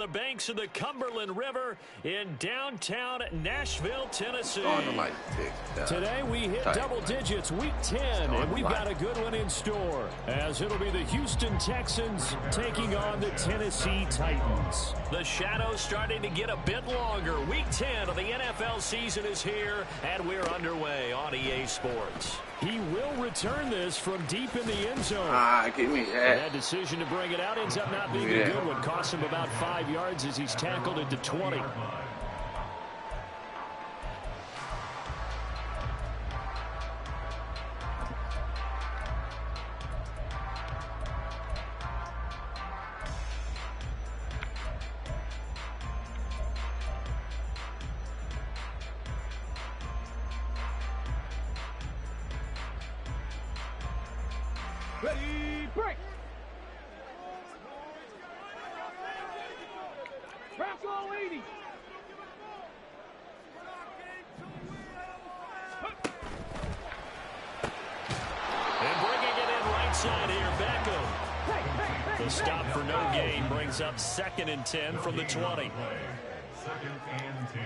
The banks of the Cumberland River in downtown Nashville, Tennessee. Today we hit double digits, week 10, and we've got a good one in store, as it'll be the Houston Texans taking on the Tennessee Titans. The shadow's starting to get a bit longer. Week 10 of the NFL season is here, and we're underway on EA Sports. He will return this from deep in the end zone. Give me that. That decision to bring it out ends up not being a good one. Cost him about 5 yards as he's tackled at the 20. Ready, break! Crash all 80! And bringing it in right side here, Beckham. The stop for no gain brings up 2nd and 10 from the 20. 2nd and 10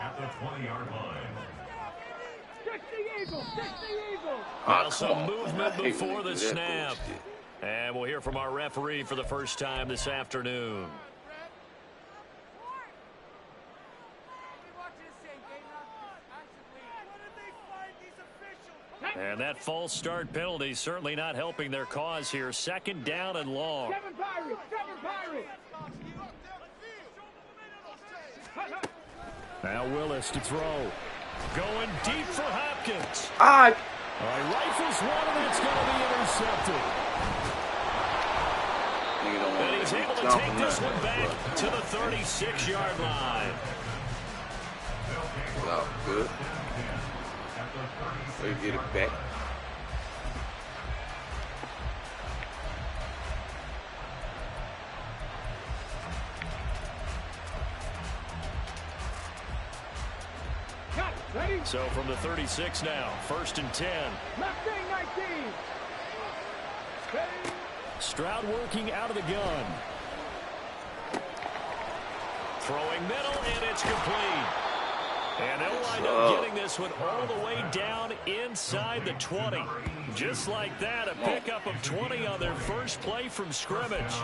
at the 20-yard line. Well, some movement before the snap. And we'll hear from our referee for the first time this afternoon. And that false start penalty certainly not helping their cause here. 2nd down and long. Now Willis to throw. Going deep for Hopkins. Rifles one, and that's going to be intercepted. And he's able to take this one back to the 36-yard line. Well, good. So you get it back. So from the 36 now, 1st and 10. Stroud working out of the gun. Throwing middle, and it's complete. And they'll wind up getting this one all the way down inside the 20. Just like that, a pickup of 20 on their first play from scrimmage.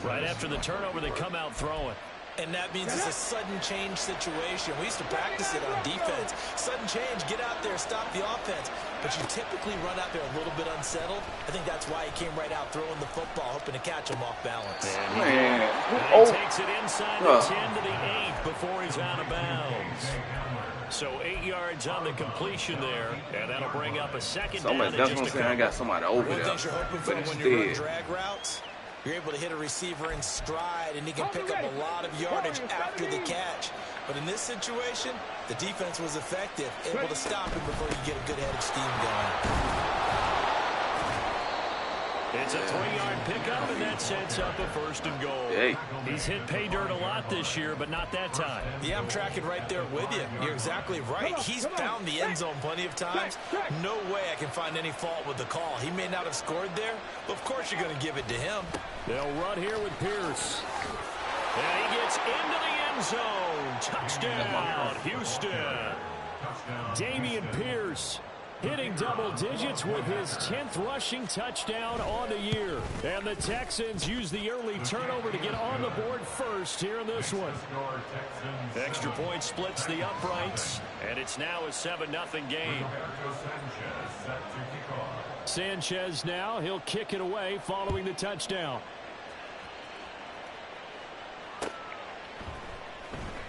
Right after the turnover, they come out throwing. And that means it's a sudden change situation. We used to practice it on defense. Sudden change, get out there, stop the offense. But you typically run out there a little bit unsettled. I think that's why he came right out throwing the football, hoping to catch him off balance. And he takes it inside the 10 to the 8 before he's out of bounds. So 8 yards on the completion there, and that'll bring up a 2nd down. That's what I'm saying. I got somebody over there. One thing you're hoping for when you run drag routes, you're able to hit a receiver in stride, and he can pick up a lot of yardage after the catch. But in this situation, the defense was effective, able to stop him before you get a good head of steam going. It's a 3-yard pickup, and that sets up a 1st and goal. Hey. He's hit pay dirt a lot this year, but not that time. Yeah, I'm tracking right there with you. You're exactly right. He's found the end zone plenty of times. No way I can find any fault with the call. He may not have scored there, but of course you're going to give it to him. They'll run here with Pierce. And he gets into the end zone. Touchdown, Houston. Dameon Pierce hitting double digits with his 10th rushing touchdown on the year. And the Texans use the early turnover to get on the board first here in this one. Extra point splits the uprights, and it's now a 7-0 game. Sanchez now, he'll kick it away following the touchdown.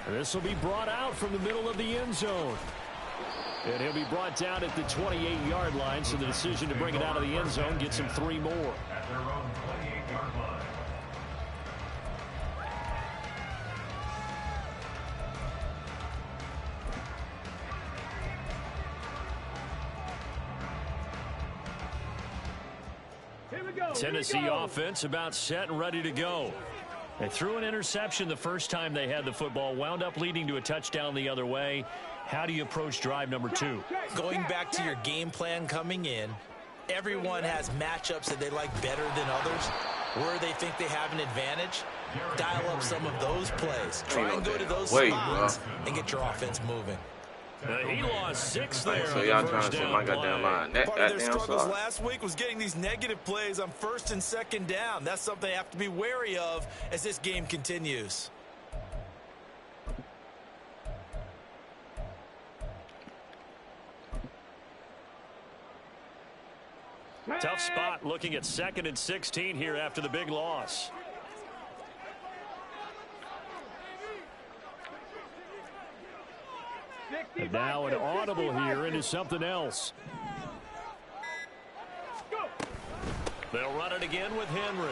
This will be brought out from the middle of the end zone. And he'll be brought down at the 28-yard line, so the decision to bring it out of the end zone gets him 3 more. At their own 28-yard line. Tennessee offense about set and ready to go. They threw an interception the first time they had the football, wound up leading to a touchdown the other way. How do you approach drive number 2? Going back to your game plan coming in, everyone has matchups that they like better than others, where they think they have an advantage. dial up some of those plays. Try and go to those spots and get your offense moving. He lost 6 there. So y'all trying to say my goddamn line. That Part of their goddamn struggles suck. last week was getting these negative plays on 1st and 2nd down. That's something they have to be wary of as this game continues. Tough spot looking at 2nd and 16 here after the big loss. And now an audible here into something else. They'll run it again with Henry.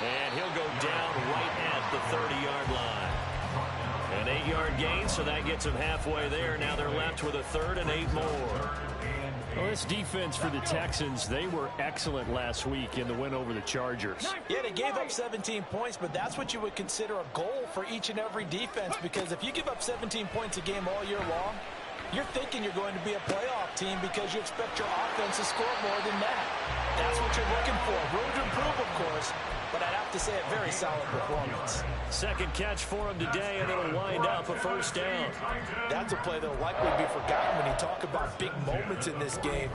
And he'll go down right at the 30-yard line. An 8-yard gain, so that gets them halfway there. Now they're left with a 3rd and 8 more. Well, this defense for the Texans, they were excellent last week in the win over the Chargers. Yeah, they gave up 17 points, but that's what you would consider a goal for each and every defense, because if you give up 17 points a game all year long, you're thinking you're going to be a playoff team because you expect your offense to score more than that. That's what you're looking for. Room to improve, of course, but I'd have to say a very solid performance. 2nd catch for him today, and it'll wind up a 1st down. That's a play that will likely be forgotten when you talk about big moments in this game.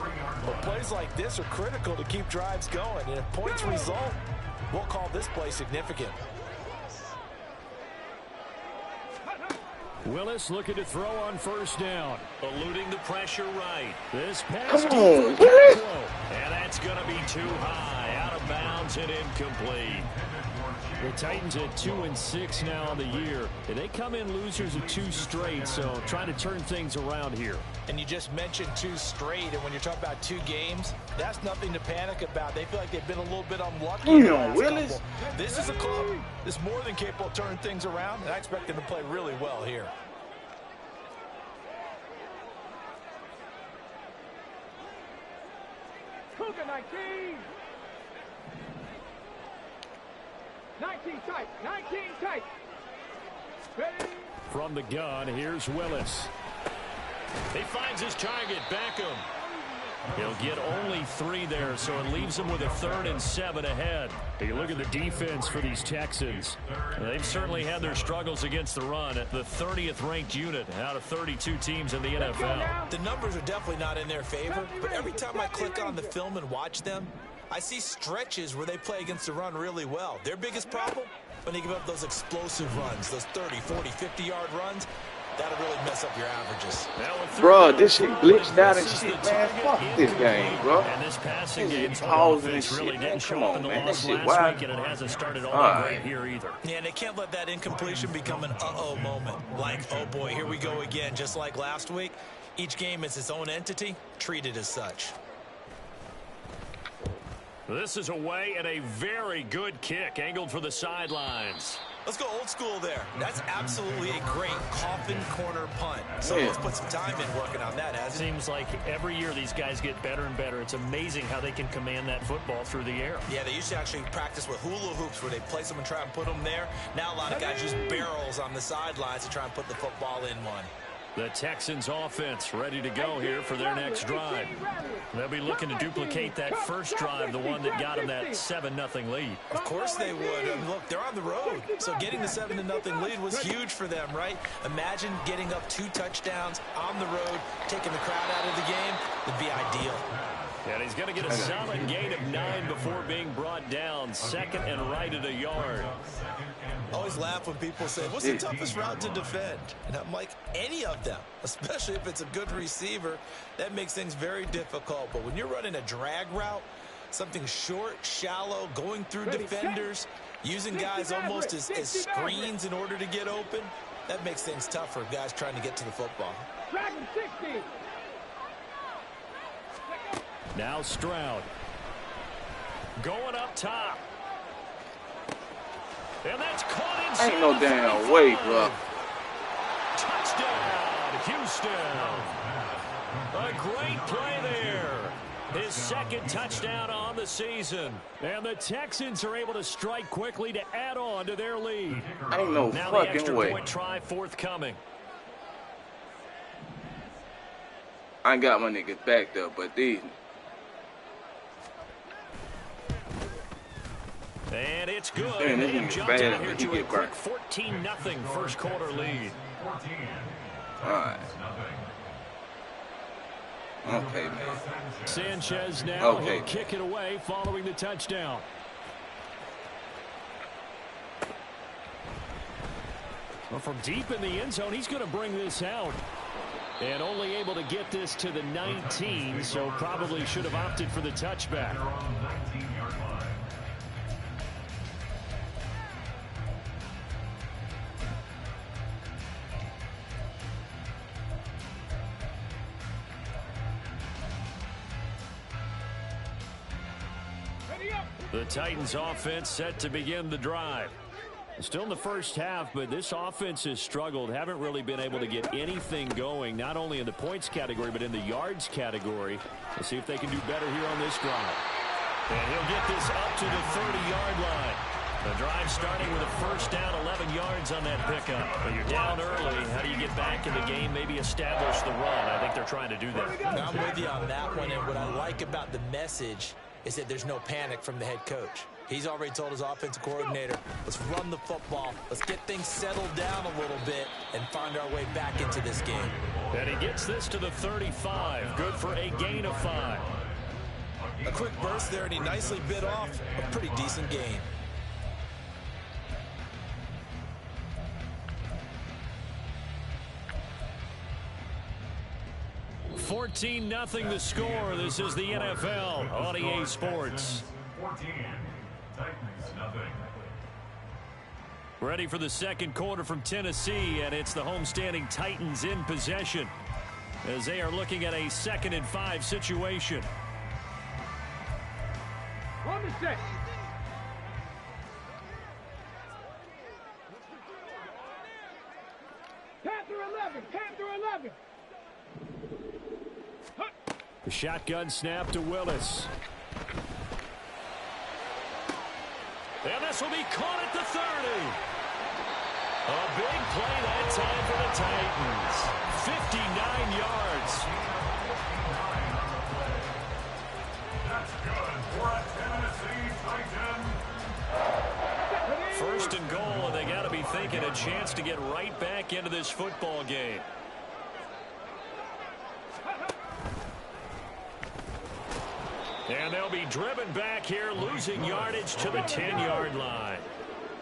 But plays like this are critical to keep drives going, and if points result, we'll call this play significant. Willis looking to throw on 1st down. Eluding the pressure right. This pass Come deep on, for Willis. And that's going to be too high. Out of bounds and incomplete. The Titans at 2-6 now on the year. And they come in losers of 2 straight, so trying to turn things around here. And you just mentioned 2 straight, and when you're talking about 2 games, that's nothing to panic about. They feel like they've been a little bit unlucky. Damn, Willis. This is a club that's more than capable of turning things around, and I expect them to play really well here. Cougar 19. 19 tight. 19 tight. Ready? From the gun, here's Willis. He finds his target, Beckham. He'll get only 3 there, so it leaves him with a 3rd and 7 ahead. Take a look at the defense for these Texans. They've certainly had their struggles against the run. At the 30th ranked unit out of 32 teams in the NFL. The numbers are definitely not in their favor, but every time I click on the film and watch them, I see stretches where they play against the run really well. Their biggest problem, when they give up those explosive runs, those 30, 40, 50-yard runs, that'll really mess up your averages. Bro, this shit glitched out and shit, man. Fuck this game, bro. And this passing game pausing and really shit, man. didn't show Come up on, in the man. That loss shit last wild. week, and it hasn't started all All that great right. here either. Yeah, and they can't let that incompletion become an uh-oh moment. Like, oh boy, here we go again. Just like last week, each game is its own entity, treated as such. This is away and a very good kick, angled for the sidelines. Let's go old school there. That's absolutely a great coffin corner punt. So Yeah. let's put some time in working on that, It hasn't it? seems like every year these guys get better and better. It's amazing how they can command that football through the air. Yeah, they used to actually practice with hula hoops where they place them and try and put them there. Now a lot of guys use barrels on the sidelines to try and put the football in one. The Texans offense ready to go here for their next drive. They'll be looking to duplicate that first drive, the one that got them that 7-0 lead. Of course they would. I mean, look, they're on the road. So getting the 7-0 lead was huge for them, right? Imagine getting up 2 touchdowns on the road, taking the crowd out of the game. Would be ideal. And he's going to get a solid gain of 9 before being brought down. 2nd and right at a yard. I always laugh when people say, what's the toughest route to defend? And I'm like, any of them, especially if it's a good receiver. That makes things very difficult. But when you're running a drag route, something short, shallow, going through defenders, using guys almost as screens in order to get open, that makes things tough for guys trying to get to the football. Dragon 60. Now Stroud. Going up top. And that's caught inside. Ain't no damn way, bro. Touchdown, Houston. A great play there. His 2nd touchdown on the season. And the Texans are able to strike quickly to add on to their lead. Ain't no Now the fucking extra way. point try forthcoming. I ain't got my niggas backed up, but these. And it's good. Man, They have jumped out here to a quick 14-0 first quarter lead. All right. Okay, man. Sanchez now. He'll kick it away following the touchdown. Well, from deep in the end zone, he's going to bring this out. And only able to get this to the 19, so probably should have opted for the touchback. The Titans offense set to begin the drive. Still in the first half, but this offense has struggled. Haven't really been able to get anything going, not only in the points category, but in the yards category. Let's see if they can do better here on this drive. And he'll get this up to the 30-yard line. The drive starting with a first down, 11 yards on that pickup. But you're down early. How do you get back in the game, maybe establish the run? I think they're trying to do that. Now, I'm with you on that one, and what I like about the message is that there's no panic from the head coach. He's already told his offensive coordinator, let's run the football, let's get things settled down a little bit and find our way back into this game. And he gets this to the 35. Good for a gain of 5. A quick burst there, and he nicely bit off a pretty decent gain. $14-0 the score. This is the NFL on EA Sports. 14. Titans, nothing. Ready for the second quarter from Tennessee, and it's the homestanding Titans in possession as they are looking at a 2nd and 5 situation. On the set. Panther 11. The shotgun snap to Willis. And this will be caught at the 30. A big play that time for the Titans. 59 yards. That's good for a Tennessee Titan. First and goal, and they got to be thinking a chance to get right back into this football game. And they'll be driven back here, losing yardage to the 10-yard line.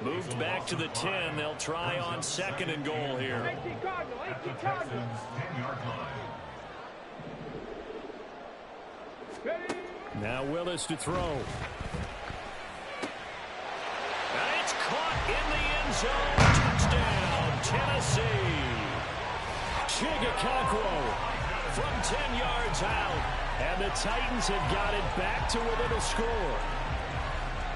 Moved back to the 10. They'll try on 2nd and goal here. At the Texans' 10-yard line. Now Willis to throw. And it's caught in the end zone. Touchdown, Tennessee. Chigacaquo from 10 yards out. And the Titans have got it back to within a score.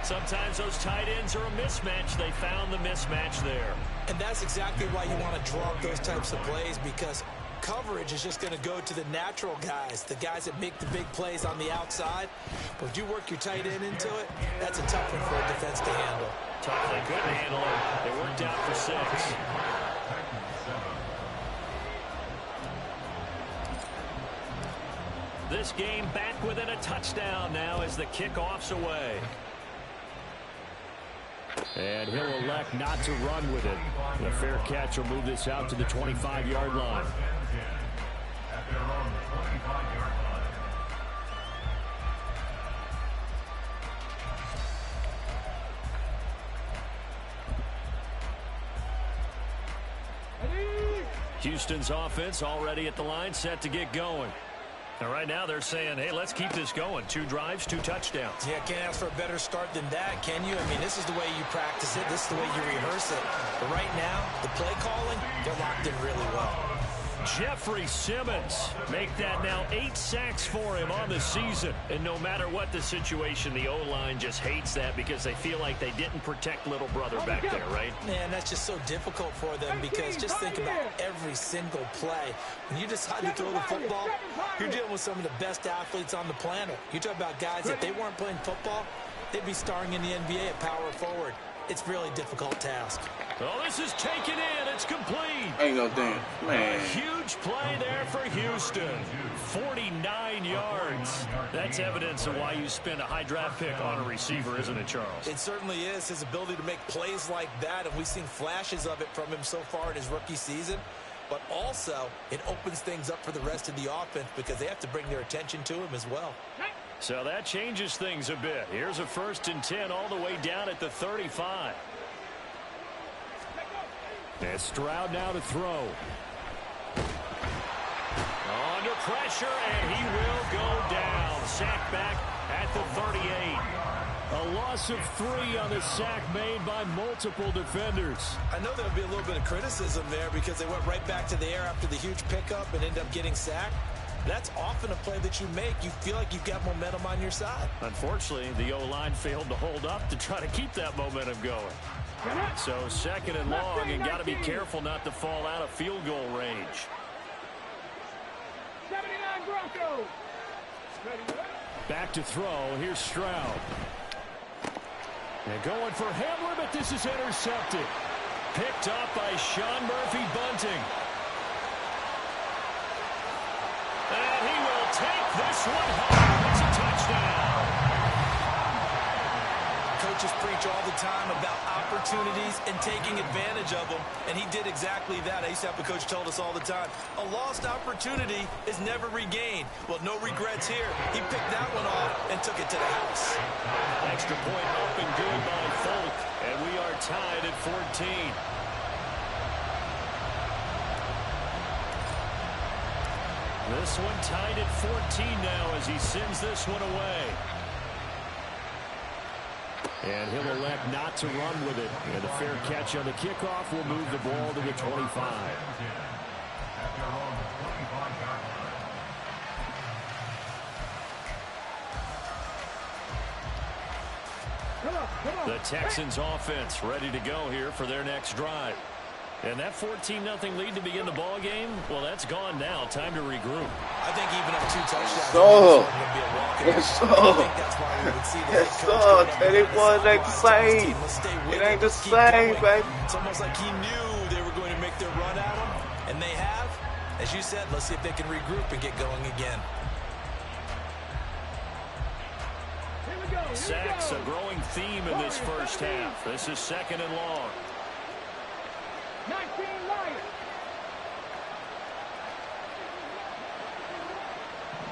Sometimes those tight ends are a mismatch. They found the mismatch there. And that's exactly why you want to draw up those types of plays, because coverage is just going to go to the natural guys, the guys that make the big plays on the outside. But if you work your tight end into it, that's a tough one for a defense to handle. Tough, they couldn't handle it. They worked out for 6. This game back within a touchdown now as the kickoff's away. And he'll elect not to run with it. The fair catch will move this out to the 25-yard line. At their own 25-yard line. Houston's offense already at the line, set to get going. And right now they're saying, hey, let's keep this going. 2 drives, 2 touchdowns. Yeah, can't ask for a better start than that, can you? I mean, this is the way you practice it. This is the way you rehearse it. But right now, the play calling, they're locked in really well. Jeffrey Simmons make that now 8 sacks for him on the season. And no matter what the situation, the O-line just hates that because they feel like they didn't protect little brother back there, right? Man, that's just so difficult for them because just think about every single play. When you decide to throw the football, you're dealing with some of the best athletes on the planet. You talk about guys that they weren't playing football, they'd be starring in the NBA at power forward. it's really a difficult task. Oh, this is taken in. It's complete. Ain't no damn, man. A huge play there for Houston. 49 yards. That's evidence of why you spend a high draft pick on a receiver, isn't it, Charles? It certainly is. His ability to make plays like that, and we've seen flashes of it from him so far in his rookie season. But also, it opens things up for the rest of the offense because they have to bring their attention to him as well. So that changes things a bit. Here's a 1st and 10 all the way down at the 35. And Stroud now to throw. Under pressure, and he will go down. Sack back at the 38. A loss of 3 on the sack made by multiple defenders. I know there'll be a little bit of criticism there because they went right back to the air after the huge pickup and ended up getting sacked. That's often a play that you make. You feel like you've got momentum on your side. Unfortunately, the O-line failed to hold up to try to keep that momentum going. So 2nd and long, and got to be careful not to fall out of field goal range. 79 Broncos. Back to throw. Here's Stroud. And going for Hamler, but this is intercepted. Picked up by Sean Murphy-Bunting. And he will take this one home. It's a touchdown. Coaches preach all the time about opportunities and taking advantage of them, and he did exactly that. I used to have a coach told us all the time, a lost opportunity is never regained. Well, no regrets here. He picked that one off and took it to the house. Extra point up and good by Folk, and we are tied at 14. This one tied at 14 now as he sends this one away. And he'll elect not to run with it. And the fair catch on the kickoff will move the ball to the 25. The Texans offense ready to go here for their next drive. And that 14-0 lead to begin the ball game, well, that's gone now. Time to regroup. I think even up 2 touchdowns. Teddy wasn't the same. It ain't the same, baby. It's almost like he knew they were going to make their run at him, and they have. As you said, let's see if they can regroup and get going again. Sacks, a growing theme in this first half. This is 2nd and long. 19 Lions.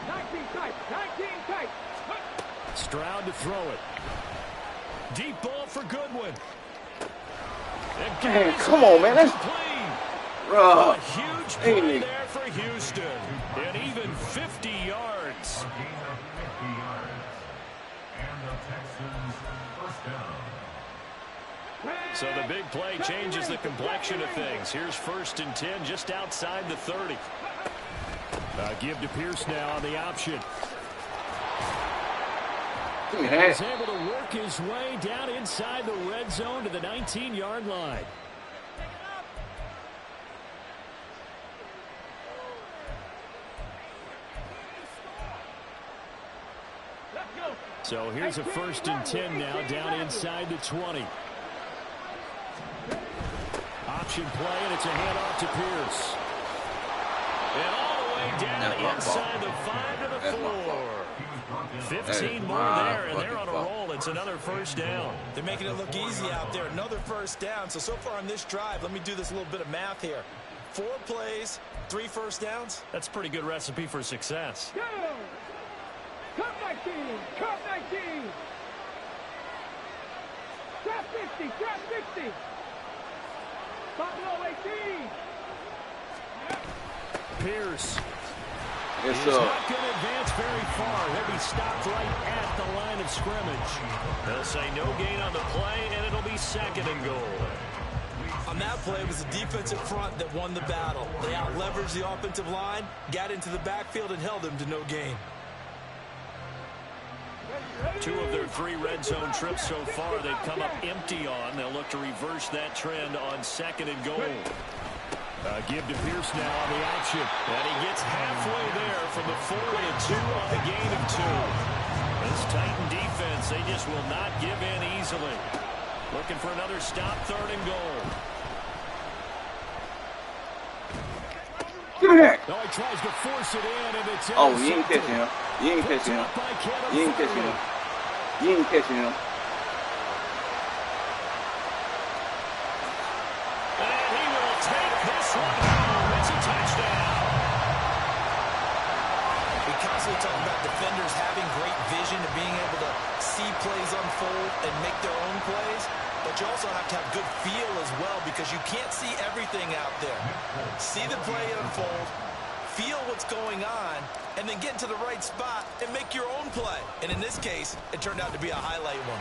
19 tight. 19 tight. Stroud to throw it. Deep ball for Goodwin. Man, come on, man. That's a huge play there for Houston. And even 50 yards. So the big play changes the complexion of things. Here's 1st and 10 just outside the 30. Give to Pierce now on the option. He's able to work his way down inside the red zone to the 19-yard line. So here's a 1st and 10 now down inside the 20. Option play, and it's a handoff to Pierce. And all the way down inside the 5 to the 4. 15 more there, and they're on a roll. It's another 1st down. They're making it look easy out there. Another 1st down. So far on this drive, let me do this little bit of math here. 4 plays, 3 1st downs. That's a pretty good recipe for success. Go! Cut 19! Cut 19! Trap 50! Trap 50! Buffalo 18! Pierce. Yes, He's not going to advance very far. He'll be stopped right at the line of scrimmage. They'll say no gain on the play, and it'll be 2nd and goal. On that play, it was the defensive front that won the battle. They out-leveraged the offensive line, got into the backfield, and held them to no gain. 2 of their 3 red zone trips so far they've come up empty on. They'll look to reverse that trend on 2nd and goal. Give to Pierce now on the option. And he gets halfway there from the 4 to 2 on the gain of 2. This Titan defense, they just will not give in easily. Looking for another stop, 3rd and goal. Give me that. No, he tries to force it in, and it's Oh, you ain't catching him. You ain't catching him. You ain't catching him. You ain't catching him. And he will take this one home. It's a touchdown. We constantly talk about defenders having great vision and being able to see plays unfold and make their own plays. But you also have to have good feel as well because you can't see everything out there. See the play unfold, feel what's going on, and then get into the right spot and make your own play. And in this case, it turned out to be a highlight one.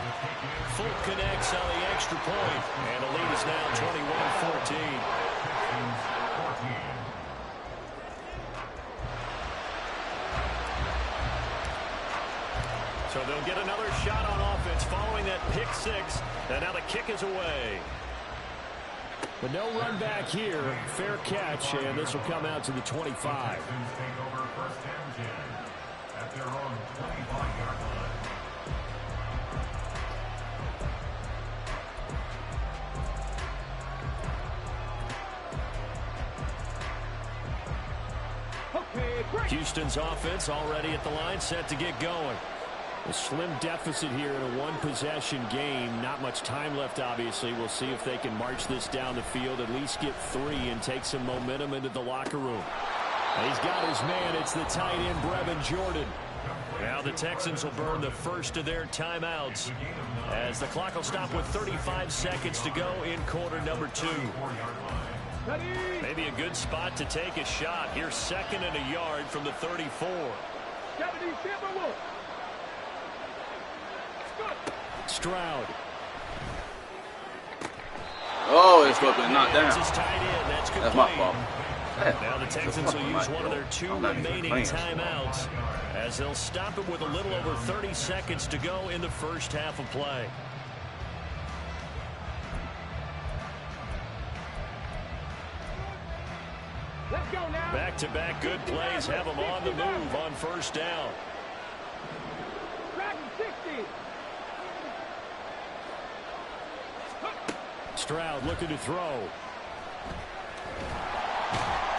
Full connects on the extra point, and the lead is now 21-14. So they'll get another shot on offense following that pick 6. And now the kick is away. But no run back here. Fair catch, and this will come out to the 25. Texans take over 1st and 10 at their own 25-yard line. Houston's offense already at the line, set to get going. A slim deficit here in a one-possession game. Not much time left, obviously. We'll see if they can march this down the field, at least get 3 and take some momentum into the locker room. He's got his man. It's the tight end, Brevin Jordan. Now the Texans will burn the first of their timeouts as the clock will stop with 35 seconds to go in quarter number 2. Maybe a good spot to take a shot. Here's 2nd and a yard from the 34. Stroud. Oh, it's supposed to be knocked down. That's my fault. Now the Texans will use one of their 2 remaining timeouts as they'll stop it with a little over 30 seconds to go in the first half of play. Back-to-back good plays have them on the move on 1st down. Stroud looking to throw.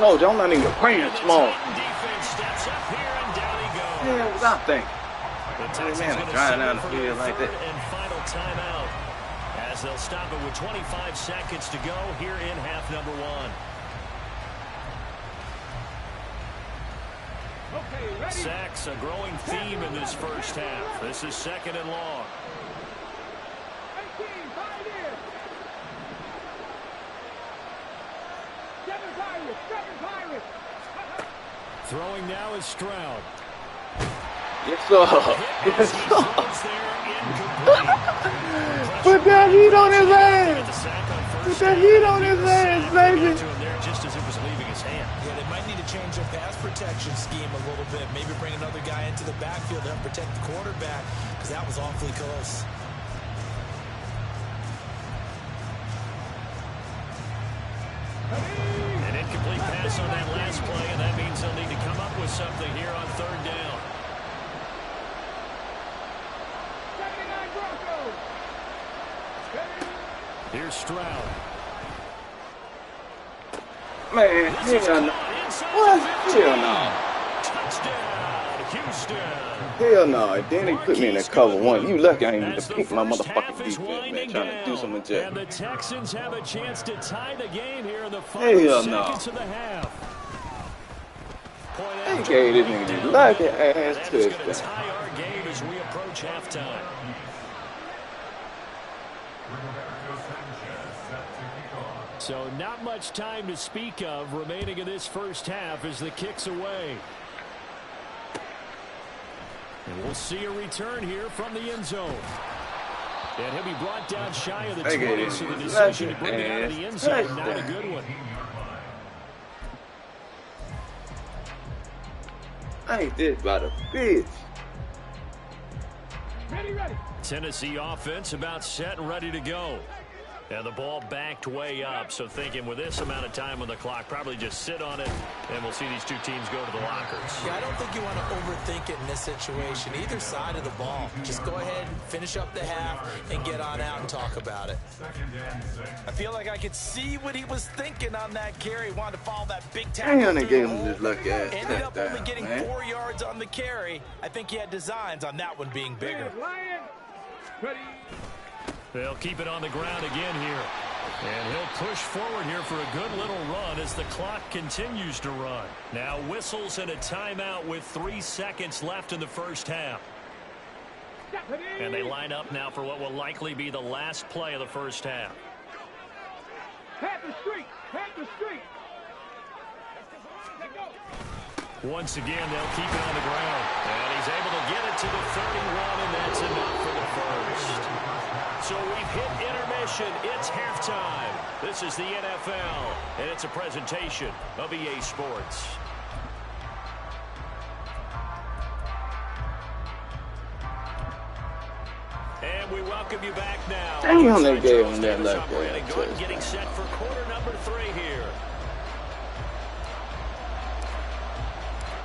No, don't let him get playing small. Defense steps up here and down he goes. Yeah, what I think. The Texans man, going to trying set down it the for field their like 3rd that. and final timeout as they'll stop it with 25 seconds to go here in half number 1. Sacks, a growing theme in this first half. This is 2nd and long. Throwing now is Stroud. Yes, sir. Yes, sir. Put that heat on his ass. Put that heat on his ass, baby. Just as it was leaving his hand. Yeah, they might need to change their pass protection scheme a little bit. Maybe bring another guy into the backfield to help protect the quarterback because that was awfully close. An incomplete pass on that last play, and that means they'll need to come up with something here on 3rd down. Here's Stroud. Man, hell no. What? Hell no. Touchdown, Houston. Hell no. Then they put me in that cover 1. You lucky I ain't even pick my motherfucking defense, man. Trying to do some adjustment. And the Texans have a chance to tie the game here in the final seconds of the half. They gave this nigga this lucky ass That is going to touchdown. tie our game as we approach halftime. So not much time to speak of remaining in this first half as the kick's away. And we'll see a return here from the end zone. And he'll be brought down shy of the 20, so the decision to bring it out of the end zone, not a good one. Ain't this about a bitch? Ready. Tennessee offense about set and ready to go. And the ball backed way up, so thinking with this amount of time on the clock, probably just sit on it, and we'll see these two teams go to the lockers. Yeah, I don't think you want to overthink it in this situation. Either side of the ball. Just go ahead and finish up the half and get on out and talk about it. I feel like I could see what he was thinking on that carry. He wanted to follow that big tackle. Damn, they gave him this lucky ass Ended up only touchdown, getting man. 4 yards on the carry. I think he had designs on that one being bigger. Lion, ready. They'll keep it on the ground again here. And he'll push forward here for a good little run as the clock continues to run. Now whistles and a timeout with 3 seconds left in the first half. And they line up now for what will likely be the last play of the first half. Panther Street, Panther Street. Once again, they'll keep it on the ground. And he's able to get it to the 31, and that's enough for the first. So we've hit intermission. It's halftime. This is the NFL, and it's a presentation of EA Sports. And we welcome you back now. Damn, they gave him that lucky ass Getting set for quarter number 3 here.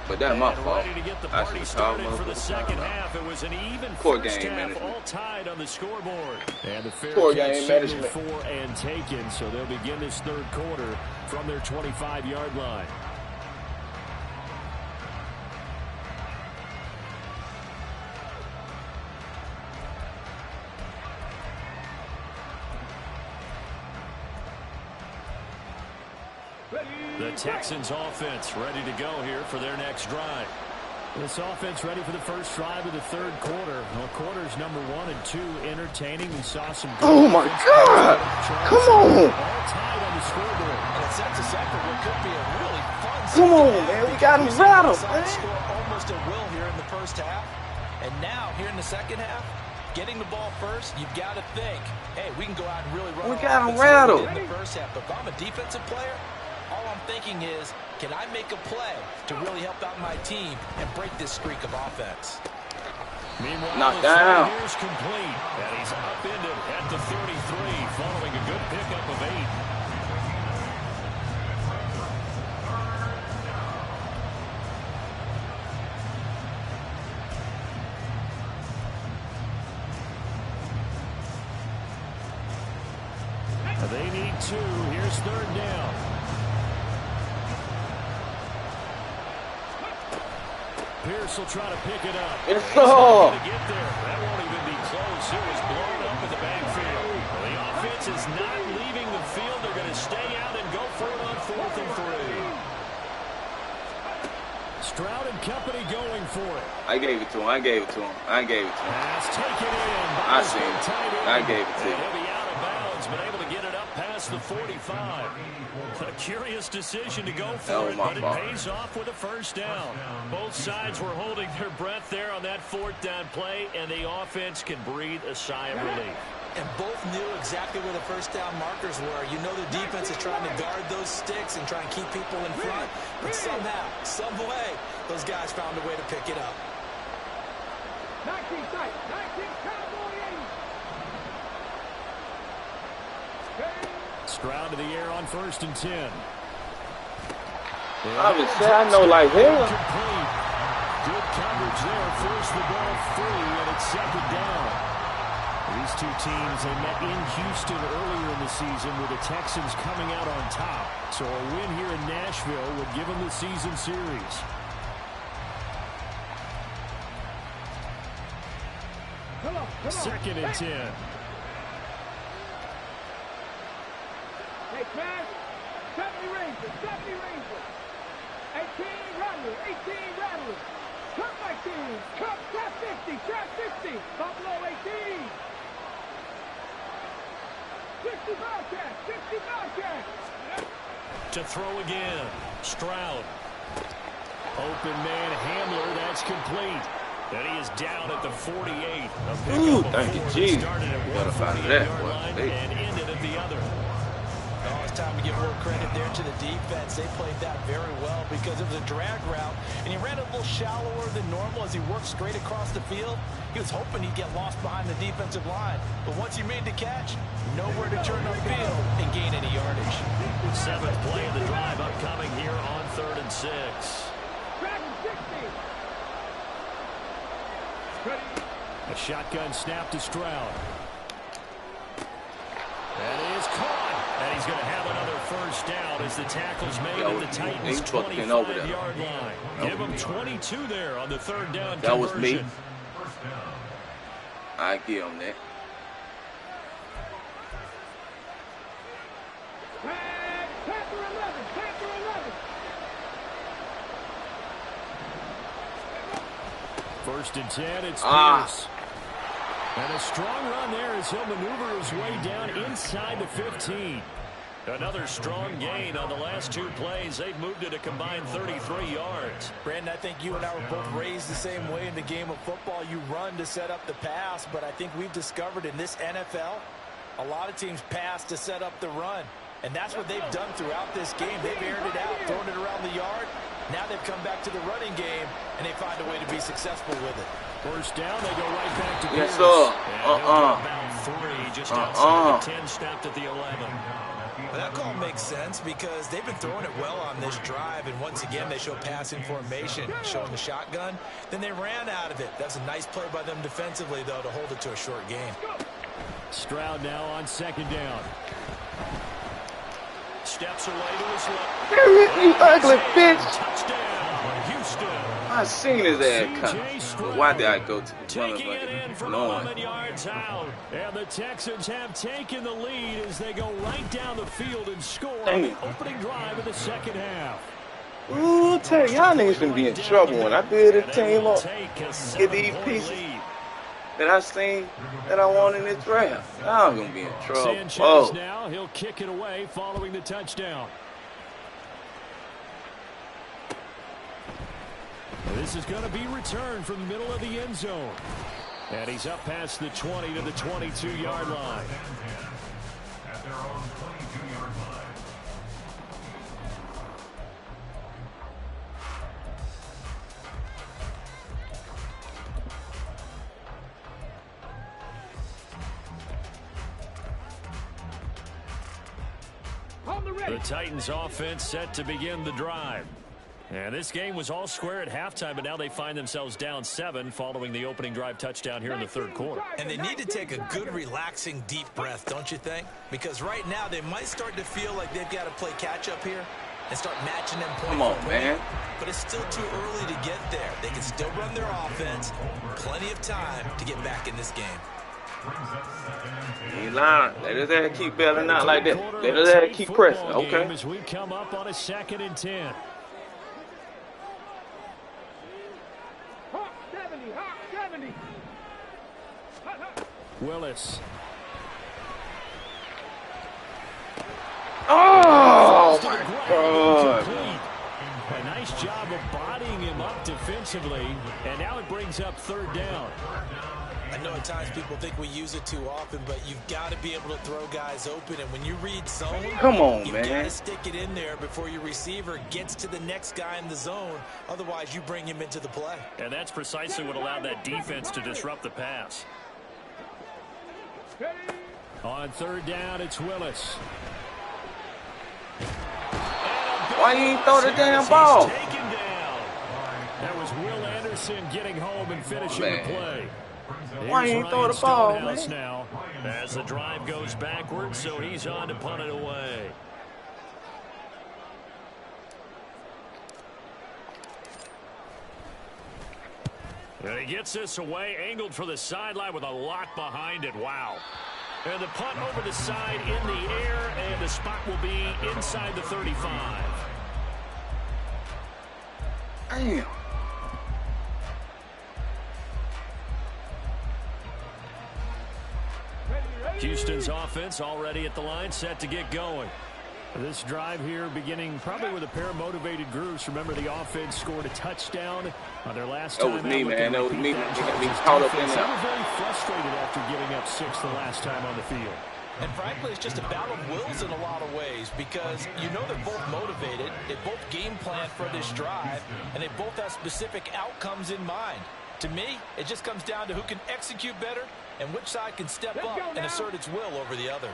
But that's my fault. Ready to get the I party should call started for the second half. It was an even Poor first game half, management. all tied on the scoreboard. And the fair Poor catch game signaled management. for and taken, so they'll begin this third quarter from their 25-yard line. The Texans offense ready to go here for their next drive. This offense ready for the first drive of the third quarter. Well, quarters number 1 and 2 entertaining. We saw some good Oh my God! Come on! All tied on the scoreboard. And it sets us up for what could be a really fun Come on, man. We got him rattled, man. man. Score almost at will here in the first half. And now, here in the second half, getting the ball first, you've got to think, hey, we can go out and really run. We got him rattled. In the first half. But if I'm a defensive player, all I'm thinking is, can I make a play to really help out my team and break this streak of offense? Meanwhile, knocked the down. throw is complete, and he's upended at the 33 following a good pickup of 8. They need 2. Here's third down. Pierce will try to pick it up. It's all. To get there. That won't even be close. It was blown up in the backfield. The offense is not leaving the field. They're going to stay out and go for it on 4th and 3. Stroud and company going for it. I gave it to him. I gave it to him. I gave it to him. Pass taken in. I seen it. I gave it to And him. he'll be out of bounds, but able to get it up past the 45. A curious decision to go for it, but it pays off with a first down. Both sides were holding their breath there on that 4th down play, and the offense can breathe a sigh of relief. And both knew exactly where the first down markers were. You know the defense is trying to guard those sticks and try and keep people in front. But somehow, some way, those guys found a way to pick it up. 19 tight, 19 Cowboy 80. Stroud to the air on 1st and 10. I would say I know like hell. Complete. Good coverage there. Forced the ball free, and it's 2nd down. These two teams, they met in Houston earlier in the season with the Texans coming out on top. So a win here in Nashville would give them the season series. Come on. 2nd and 10. Hey, Smash. 70 Rangers, 70 Rangers. 18 Rattlers, 18 Rattlers. Cut my team. Cut 50, trap 50. Buffalo 18. 60 Bobcats, 60 Bobcats. To throw again. Stroud. Open man Hamler. That's complete. And he is down at the 48. Ooh, thank you, Jesus. Started at Gotta find 148 that yard one. line and ended at the other. Oh, it's time to give a little credit there to the defense. They played that very well because it was a drag route, and he ran a little shallower than normal as he worked straight across the field. He was hoping he'd get lost behind the defensive line, but once he made the catch, nowhere to turn upfield and gain any yardage. 7th play of the drive upcoming here on 3rd and 6. A shotgun snap to Stroud. And he is caught. And he's going to have another first down as the tackle's made at the Titans' 25-yard line. Give him 22 there on the 3rd down that conversion. Was me. I give him that. First and 10, it's Pierce. And a strong run there as he'll maneuver his way down inside the 15. Another strong gain on the last 2 plays. They've moved it a combined 33 yards. Brandon, I think you and I were both raised the same way in the game of football. You run to set up the pass, but I think we've discovered in this NFL, a lot of teams pass to set up the run. And that's what they've done throughout this game. They've aired it out, thrown it around the yard. Now they've come back to the running game, and they find a way to be successful with it. First down, they go right back to Pierce. Yes, sir. About 3, just outside the 10, stopped at the 11. Well, that call makes sense because they've been throwing it well on this drive, and once again they show passing formation, showing the shotgun. Then they ran out of it. That's a nice play by them defensively, though, to hold it to a short gain. Stroud now on 2nd down. Steps away to his left. You ugly bitch. Touchdown, Houston. I seen his ass coming. But why did I go to the taking it in from 11 yards out. And the Texans have taken the lead as they go right down the field and score on the opening drive of the 2nd half. Ooh, tell y'all niggas gonna be in trouble when I build this team up. Get these pieces that I seen that I want in this draft. Y'all gonna be in trouble. Sanchez now, he'll kick it away following the touchdown. This is going to be returned from the middle of the end zone. And he's up past the 20 to the 22-yard line. At their own 22-yard line. The Titans offense set to begin the drive. And this game was all square at halftime, but now they find themselves down 7 following the opening drive touchdown here in the 3rd quarter. And they need to take a good, relaxing, deep breath, don't you think? Because right now they might start to feel like they've got to play catch-up here and start matching them point. Come on, man. But it's still too early to get there. They can still run their offense. Plenty of time to get back in this game. He lying. Let his ass keep bailing out like that. Let his ass keep pressing. Okay. As we come up on a 2nd and 10. Hawk 70, Hawk 70. Willis. Oh, my God. A nice job of bodying him up defensively, and now it brings up 3rd down. I know at times people think we use it too often, but you've got to be able to throw guys open. And when you read zone, come on, you've man. got to stick it in there before your receiver gets to the next guy in the zone. Otherwise, you bring him into the play. And that's precisely what allowed that defense to disrupt the pass. On 3rd down, it's Willis. Why you ain't throw the damn ball? That was Will Anderson getting home and finishing the play. Why you ain't throw the ball, man? Now, as the drive goes backwards, so he's on to punt it away. And he gets this away, angled for the sideline with a lock behind it. Wow. And the punt over the side in the air, and the spot will be inside the 35. Damn. Houston's offense already at the line, set to get going. This drive here beginning probably with a pair of motivated groups. Remember, the offense scored a touchdown on their last time. That was me, man. That was me. They got me caught up in They there. were very frustrated after giving up 6 the last time on the field. And frankly, it's just a battle of wills in a lot of ways because you know they're both motivated, they both game plan for this drive, and they both have specific outcomes in mind. To me, it just comes down to who can execute better and which side can step up and assert its will over the other.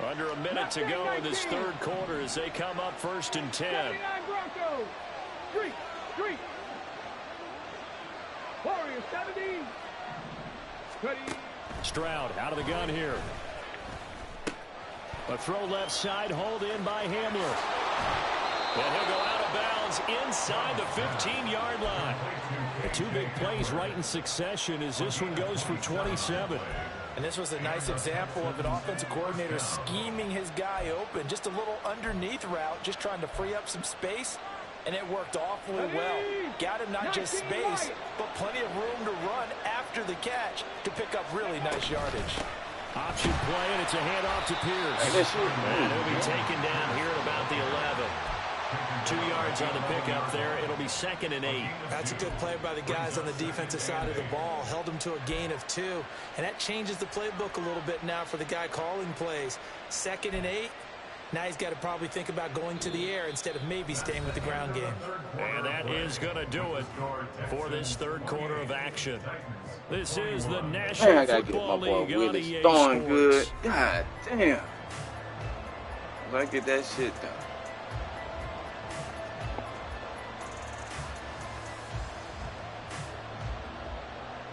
Under a minute to go in this third quarter as they come up 1st and 10. Street. Warriors 70. Stroud out of the gun here. A throw left side, hauled in by Hamler. And he'll go out of bounds inside the 15-yard line. The two big plays right in succession as this one goes for 27. And this was a nice example of an offensive coordinator scheming his guy open. Just a little underneath route, just trying to free up some space. And it worked awfully well. Got him not just space, but plenty of room to run after the catch to pick up really nice yardage. Option play, and it's a handoff to Pierce. And he'll be taken down here at about the 11. 2 yards on the pickup there. It'll be 2nd and 8. That's a good play by the guys on the defensive side of the ball. Held him to a gain of 2. And that changes the playbook a little bit now for the guy calling plays. 2nd and 8. Now he's got to probably think about going to the air instead of maybe staying with the ground game. And that is going to do it for this third quarter of action. This is the National Football League on EA Sports. Good. God damn. If I get that shit done.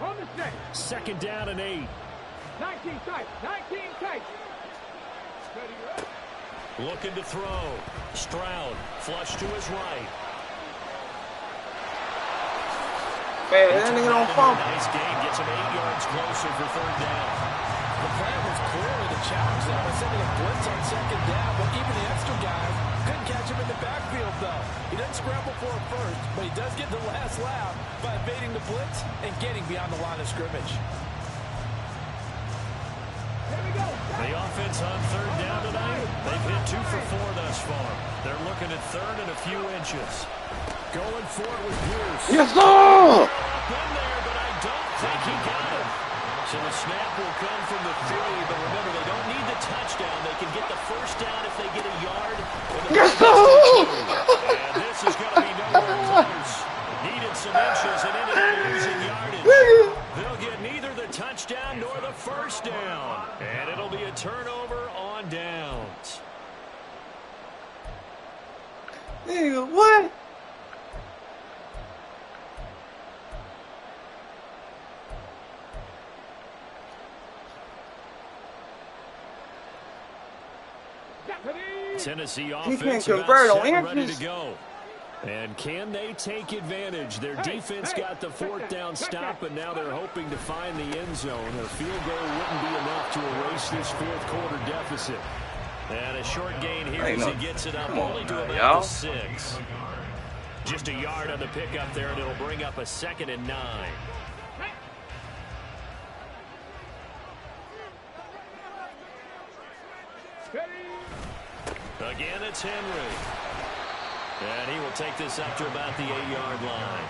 On the snake. 2nd down and 8. 19 tight. Looking to throw. Stroud flush to his right. Man, that nigga don't fumble. Nice game. Gets him 8 yards closer for 3rd down. The plan was clearly to challenge them by sending a blitz on 2nd down, but even the extra guys couldn't catch him in the backfield, though. He doesn't scramble for it first, but he does get the last laugh by evading the blitz and getting beyond the line of scrimmage. The offense on 3rd down tonight, they've hit 2 for 4 thus far. They're looking at 3rd and a few inches. Going for it with Pierce. Yes, sir! Been there, but I don't think he got it. So the snap will come from the 3, but remember, they don't need the touchdown. They can get the 1st down if they get a yard. Yes, sir! And this is going to be nowhere close. Needed some inches and ended up losing yardage. They'll get neither the touchdown nor the 1st down. And it'll be a turnover on downs. Nigga, what? Tennessee He offense can't convert on ready inches. to go. And can they take advantage? Their defense got the 4th down stop, and now they're hoping to find the end zone. A field goal wouldn't be enough to erase this 4th quarter deficit. And a short gain here as he gets it up only to about the 6. Just a yard on the pickup there, and it'll bring up a 2nd and 9. Again, it's Henry. And he will take this up to about the 8-yard line.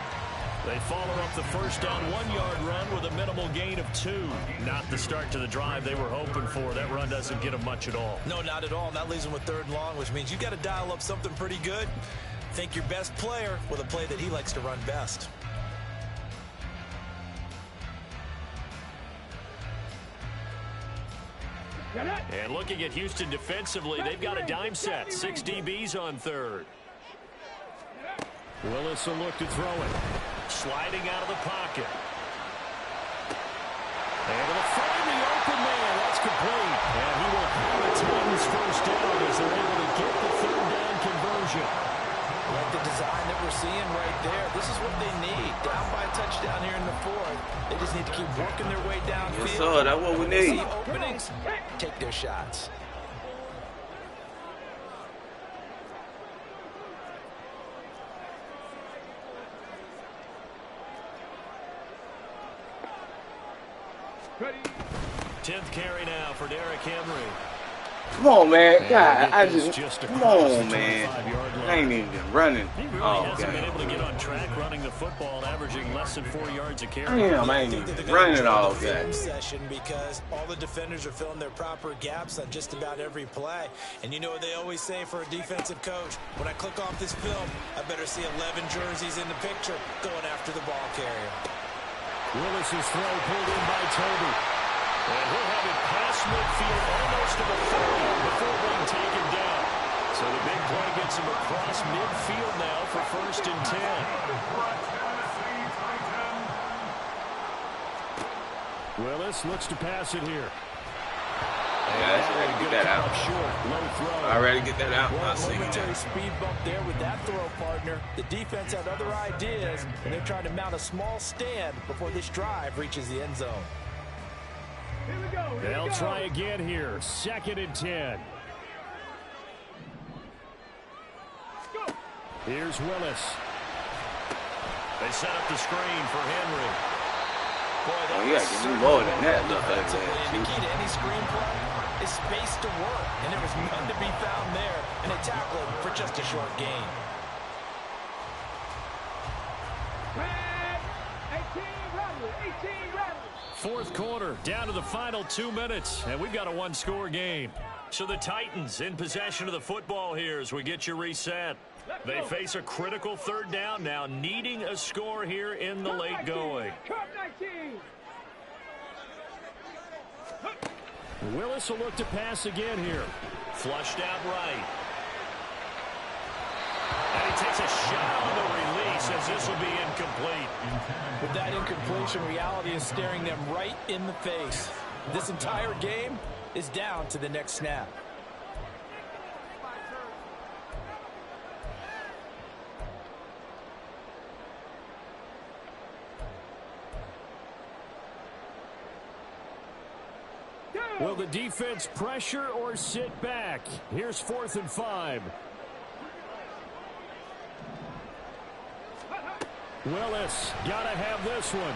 They follow up the 1st down 1-yard run with a minimal gain of 2. Not the start to the drive they were hoping for. That run doesn't get them much at all. No, not at all. And that leaves them with 3rd and long, which means you got to dial up something pretty good. Think your best player with a play that he likes to run best. And looking at Houston defensively, they've got a dime set. 6 DBs on 3rd. Willis will look to throw it. Sliding out of the pocket. Able to find the open man. That's complete. And he will have the Titans 1st down as they're able to get the 3rd down conversion. Like the design that we're seeing right there. This is what they need. Down by a touchdown here in the 4th. They just need to keep working their way downfield. Yes, sir. That's what we need. See openings, take their shots. Ready. 10th carry now for Derrick Henry. Come on, man. God, come on, man. I ain't even been running. He really hasn't been able to get on track running the football, averaging less than 4 yards a carry. Damn, I ain't even running all game. Session because all the defenders are filling their proper gaps on just about every play. And you know what they always say for a defensive coach? When I click off this film, I better see 11 jerseys in the picture going after the ball carrier. Willis's throw pulled in by Toby. And he'll have it past midfield almost to the 30 before being taken down. So the big play gets him across midfield now for 1st and 10. Willis looks to pass it here. Yeah, I ready to get that out. I ready to get that out. Well, momentary speed bump there with that throw, partner. The defense had other ideas, and they're trying to mount a small stand before this drive reaches the end zone. Here we go. They'll try again here. 2nd and 10. Here's Willis. They set up the screen for Henry. Boy, you got to give me more than that. The key to any screen play is space to work, and there was none to be found there, and they tackled him for just a short gain. Red, 18 runners, 18 runners. 4th quarter, down to the final 2 minutes, and we've got a one-score game. So the Titans in possession of the football here as we get you reset. They face a critical 3rd down now, needing a score here in the late going. Willis will look to pass again here. Flushed out right. And he takes a shot on the release as this will be incomplete. With that incompletion, reality is staring them right in the face. This entire game is down to the next snap. Will the defense pressure or sit back? Here's 4th and 5. Willis, gotta have this one.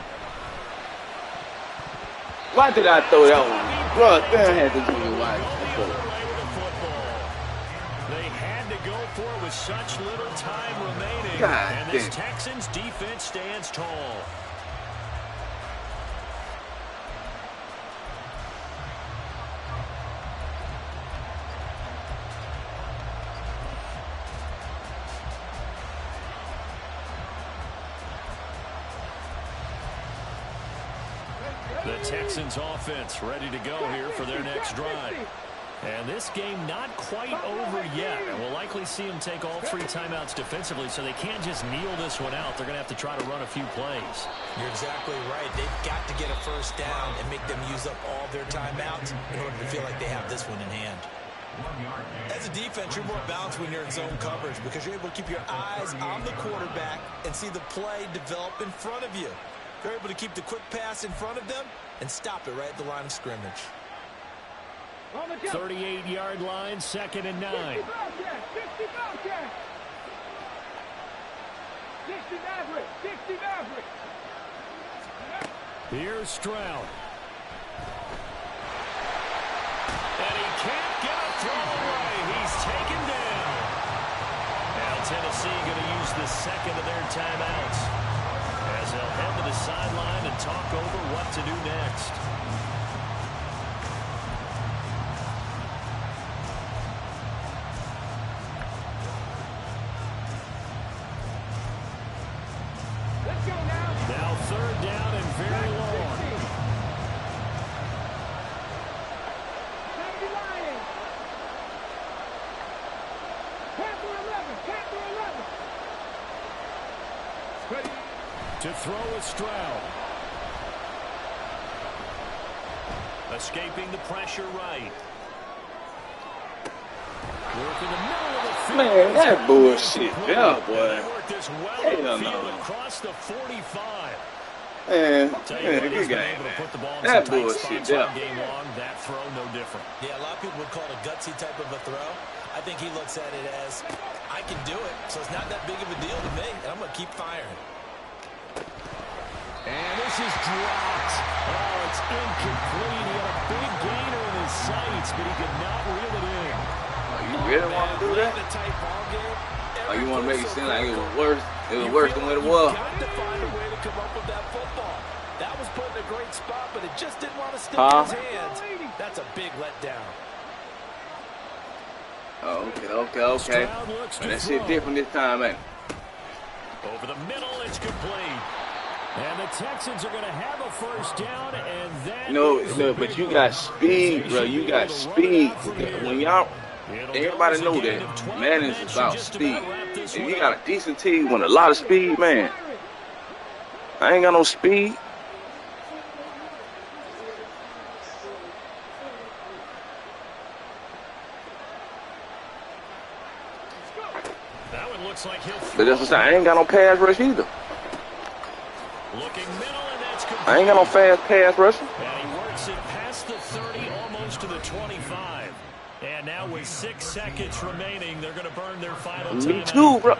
Why did I throw that one? Bro, I had to do it. Why? They had to go for it with such little time remaining. God, and this Texans defense stands tall. The Texans offense ready to go here for their next drive. And this game not quite over yet. And we'll likely see them take all 3 timeouts defensively, so they can't just kneel this one out. They're going to have to try to run a few plays. You're exactly right. They've got to get a 1st down and make them use up all their timeouts in order to feel like they have this one in hand. As a defense, you're more balanced when you're in zone coverage because you're able to keep your eyes on the quarterback and see the play develop in front of you. They're able to keep the quick pass in front of them and stop it right at the line of scrimmage. 38-yard line, 2nd and 9. 60 Maverick. Here's Stroud. And he can't get a throw away. He's taken down. Now Tennessee going to use the 2nd of their timeouts as they'll head to the sideline and talk over what to do next. Let's go now. Now 3rd down and very long. 70 Lions. Panther 11. Ready. To throw is Stroud. Escaping the pressure right. Work in the middle of the field. Man, that bullshit. Yeah, boy. Hell no. Across the 45. Man, good game, man. That bullshit. Yeah. Game long, that throw no different. Yeah, a lot of people would call it a gutsy type of a throw. I think he looks at it as, I can do it, so it's not that big of a deal to me, and I'm going to keep firing. And this is dropped. Oh, it's incomplete. He had a big gainer in his sights, but he could not reel it in. Oh, you really want to do that? Oh, you want to make it seem like it was worse? It was worse than what it was. Got to find a way to come up with that football. That was put in a great spot, but it just didn't want to stick in his hands. That's a big letdown. Oh, okay. But that shit different this time, man. Over the middle, it's complete. And the Texans are going to have a first down, and that no, but you got speed, bro. You got speed. When y'all, everybody know that Madden is about speed. If you got a decent team with a lot of speed, man, I ain't got no speed. That one looks like he'll But that's what I ain't got no pass rush either. Looking middle, and that's complete. I ain't got no fast pass rush. And he works it past the 30, almost to the 25. And now with 6 seconds remaining, they're going to burn their final timeout. Me too, bro.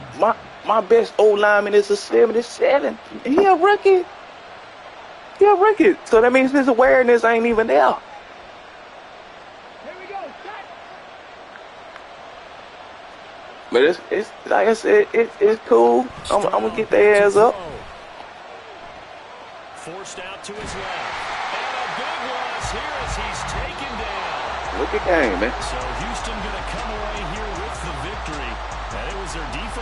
My best old lineman is a 77. He a rookie. So that means his awareness ain't even there. Here we go. But it's like I said, it's cool. I'm gonna get their ass up. Forced out to his left. And a big loss here as he's taken down. Look at game, man. So Houston going to come away here with the victory. And it was their defense.